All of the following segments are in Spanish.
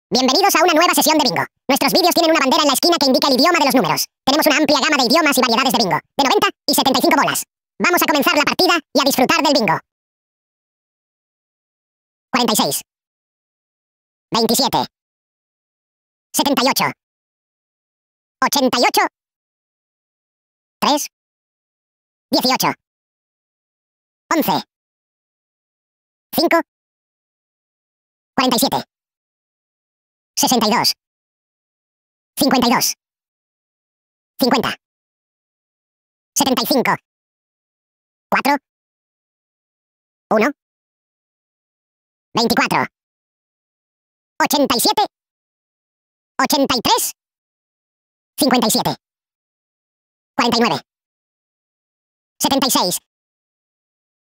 Bienvenidos a una nueva sesión de bingo. Nuestros vídeos tienen una bandera en la esquina que indica el idioma de los números. Tenemos una amplia gama de idiomas y variedades de bingo, de 90 y 75 bolas. Vamos a comenzar la partida y a disfrutar del bingo. 46 27 78 88 3 18 11 5 47 62 52 50 75 4 1 24 87 83 57 49 76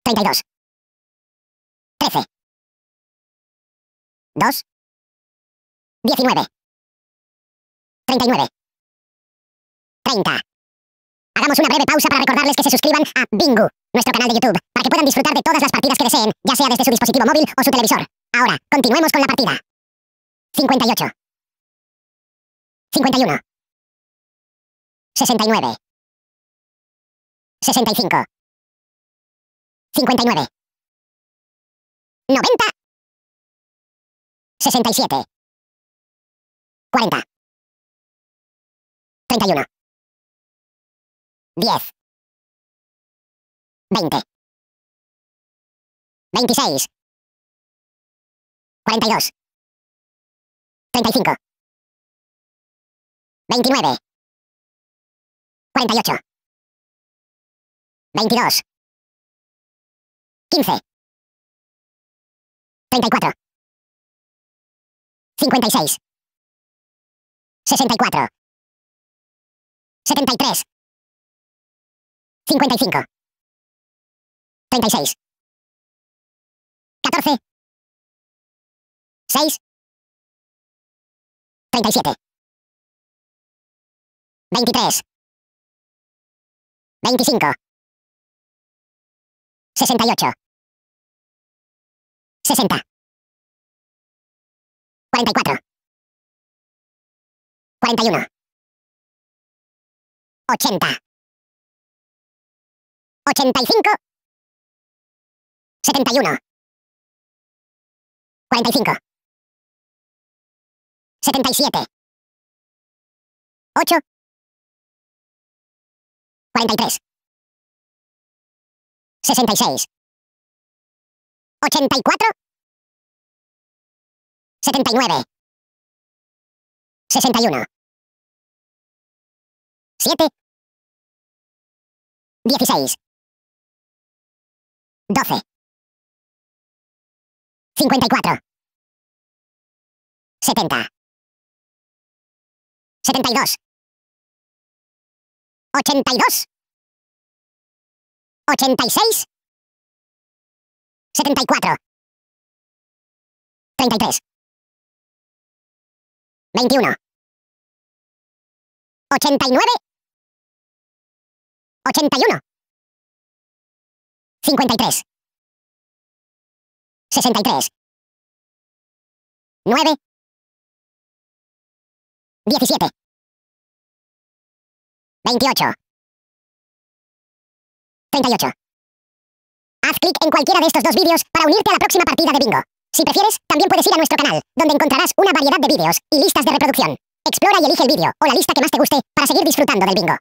32 13 2 19 39 30. Hagamos una breve pausa para recordarles que se suscriban a Bingo, nuestro canal de YouTube, para que puedan disfrutar de todas las partidas que deseen, ya sea desde su dispositivo móvil o su televisor. Ahora, continuemos con la partida. 58 51 69 65 59 90 67 40 31 10 20 26 42 35 29 48 22 15 34 56 64 73 55 36 14 6 37 23 25 68 60 44 41 80 85 71 45 77 8 43 66 84 79 61 7 16 12 54 70 72 82 86 74 33 21 89 81 53 63 9 17 28 38. Haz clic en cualquiera de estos dos vídeos para unirte a la próxima partida de bingo. Si prefieres, también puedes ir a nuestro canal, donde encontrarás una variedad de vídeos y listas de reproducción. Explora y elige el vídeo o la lista que más te guste para seguir disfrutando del bingo.